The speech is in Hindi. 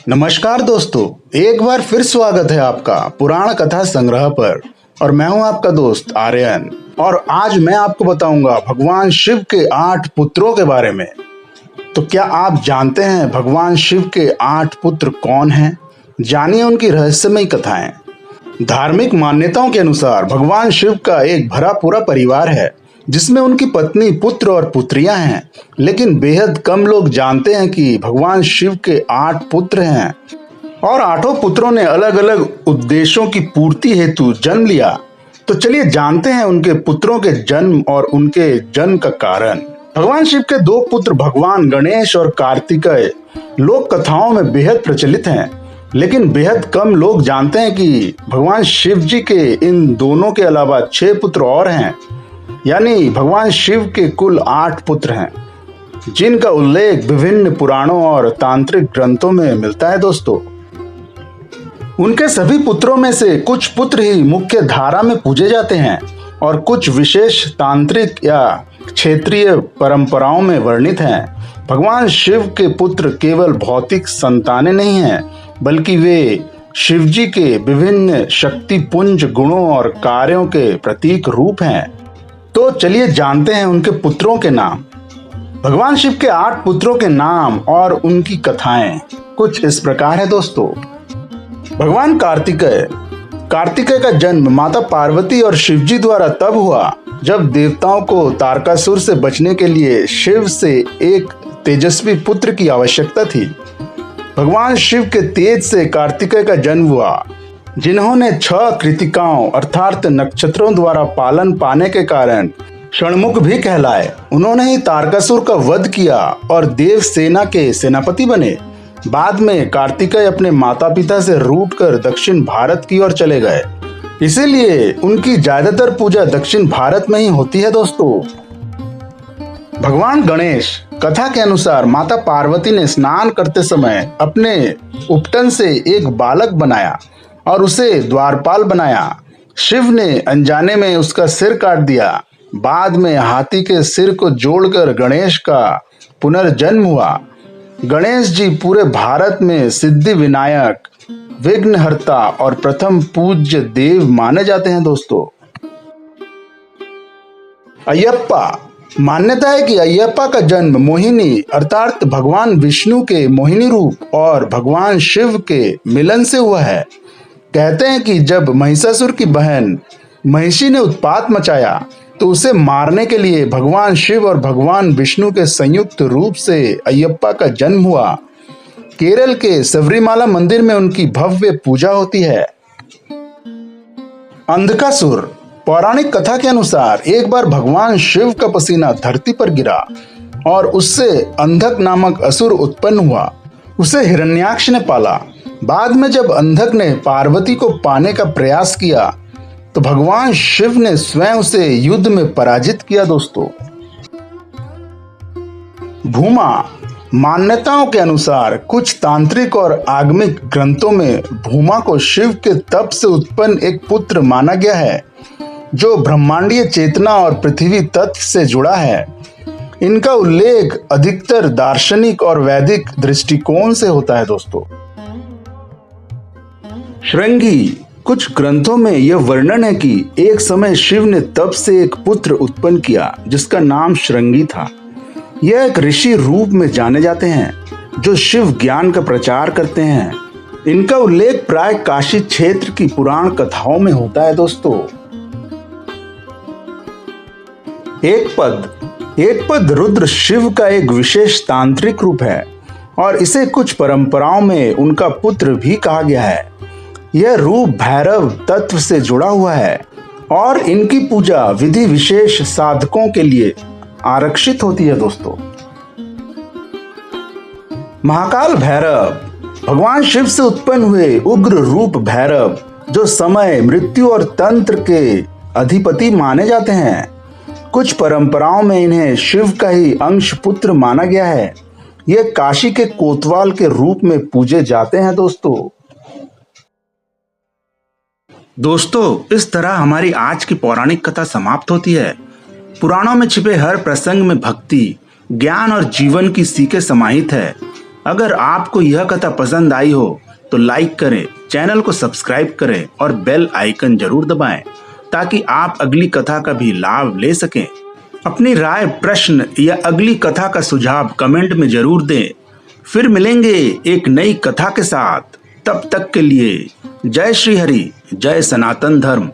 नमस्कार दोस्तों, एक बार फिर स्वागत है आपका पुराण कथा संग्रह पर। और मैं हूं आपका दोस्त आर्यन। और आज मैं आपको बताऊंगा भगवान शिव के 8 पुत्रों के बारे में। तो क्या आप जानते हैं भगवान शिव के 8 पुत्र कौन हैं? जानिए उनकी रहस्यमयी कथाएं। धार्मिक मान्यताओं के अनुसार भगवान शिव का एक भरा पूरा परिवार है जिसमें उनकी पत्नी, पुत्र और पुत्रियां हैं। लेकिन बेहद कम लोग जानते हैं कि भगवान शिव के 8 पुत्र हैं और 8 पुत्रों ने अलग अलग उद्देश्यों की पूर्ति हेतु जन्म लिया। तो चलिए जानते हैं उनके पुत्रों के जन्म और उनके जन्म का कारण। भगवान शिव के 2 पुत्र भगवान गणेश और कार्तिकेय लोक कथाओं में बेहद प्रचलित हैं। लेकिन बेहद कम लोग जानते हैं कि भगवान शिव जी के इन दोनों के अलावा 6 पुत्र और हैं। यानी भगवान शिव के कुल 8 पुत्र हैं जिनका उल्लेख विभिन्न पुराणों और तांत्रिक ग्रंथों में मिलता है दोस्तों। उनके सभी पुत्रों में से कुछ पुत्र ही मुख्य धारा में पूजे जाते हैं और कुछ विशेष तांत्रिक या क्षेत्रीय परंपराओं में वर्णित हैं। भगवान शिव के पुत्र केवल भौतिक संतानें नहीं हैं, बल्कि वे शिव जी के विभिन्न शक्तिपुंज गुणों और कार्यों के प्रतीक रूप हैं। तो चलिए जानते हैं उनके पुत्रों के नाम। भगवान शिव के 8 पुत्रों के नाम और उनकी कथाएं कुछ इस प्रकार है दोस्तों। भगवान कार्तिकेय का जन्म माता पार्वती और शिव जी द्वारा तब हुआ जब देवताओं को तारकासुर से बचने के लिए शिव से एक तेजस्वी पुत्र की आवश्यकता थी। भगवान शिव के तेज से कार्तिकेय का जन्म हुआ, जिन्होंने 6 कृतिकाओं अर्थात नक्षत्रों द्वारा पालन पाने के कारण षणमुख भी कहलाए। उन्होंने ही तारकासुर का वध किया और देव सेना के सेनापति बने। बाद में कार्तिकेय अपने माता पिता से रूठकर दक्षिण भारत की ओर चले गए, इसीलिए उनकी ज्यादातर पूजा दक्षिण भारत में ही होती है दोस्तों। भगवान गणेश कथा के अनुसार माता पार्वती ने स्नान करते समय अपने उपटन से एक बालक बनाया और उसे द्वारपाल बनाया। शिव ने अनजाने में उसका सिर काट दिया। बाद में हाथी के सिर को जोड़कर गणेश का पुनर्जन्म हुआ। गणेश जी पूरे भारत में सिद्धि विनायक, विघ्नहर्ता और प्रथम पूज्य देव माने जाते हैं दोस्तों। अयप्पा, मान्यता है कि अयप्पा का जन्म मोहिनी अर्थात भगवान विष्णु के मोहिनी रूप और भगवान शिव के मिलन से हुआ है। कहते हैं कि जब महिषासुर की बहन महिषी ने उत्पात मचाया तो उसे मारने के लिए भगवान शिव और भगवान विष्णु के संयुक्त रूप से अयप्पा का जन्म हुआ। केरल के सबरीमाला मंदिर में उनकी भव्य पूजा होती है। अंधकासुर, पौराणिक कथा के अनुसार एक बार भगवान शिव का पसीना धरती पर गिरा और उससे अंधक नामक असुर उत्पन्न हुआ। उसे हिरण्याक्ष ने पाला। बाद में जब अंधक ने पार्वती को पाने का प्रयास किया तो भगवान शिव ने स्वयं उसे युद्ध में पराजित किया दोस्तों। भूमा, मान्यताओं के अनुसार कुछ तांत्रिक और आगमिक ग्रंथों में भूमा को शिव के तप से उत्पन्न एक पुत्र माना गया है जो ब्रह्मांडीय चेतना और पृथ्वी तत्व से जुड़ा है। इनका उल्लेख अधिकतर दार्शनिक और वैदिक दृष्टिकोण से होता है दोस्तों। श्रृंगी, कुछ ग्रंथों में यह वर्णन है कि एक समय शिव ने तप से एक पुत्र उत्पन्न किया जिसका नाम श्रृंगी था। यह एक ऋषि रूप में जाने जाते हैं जो शिव ज्ञान का प्रचार करते हैं। इनका उल्लेख प्राय काशी क्षेत्र की पुराण कथाओं में होता है दोस्तों। एक पद रुद्र शिव का एक विशेष तांत्रिक रूप है और इसे कुछ परंपराओं में उनका पुत्र भी कहा गया है। यह रूप भैरव तत्व से जुड़ा हुआ है और इनकी पूजा विधि विशेष साधकों के लिए आरक्षित होती है दोस्तों। महाकाल भैरव, भगवान शिव से उत्पन्न हुए उग्र रूप भैरव जो समय, मृत्यु और तंत्र के अधिपति माने जाते हैं। कुछ परंपराओं में इन्हें शिव का ही अंश पुत्र माना गया है। ये काशी के कोतवाल के रूप में पूजे जाते हैं दोस्तों, इस तरह हमारी आज की पौराणिक कथा समाप्त होती है। पुराणों में छिपे हर प्रसंग में भक्ति, ज्ञान और जीवन की सीखें समाहित है। अगर आपको यह कथा पसंद आई हो तो लाइक करें, चैनल को सब्सक्राइब करें और बेल आइकन जरूर दबाएं ताकि आप अगली कथा का भी लाभ ले सकें। अपनी राय, प्रश्न या अगली कथा का सुझाव कमेंट में जरूर दें। फिर मिलेंगे एक नई कथा के साथ। तब तक के लिए जय श्री हरि, जय सनातन धर्म।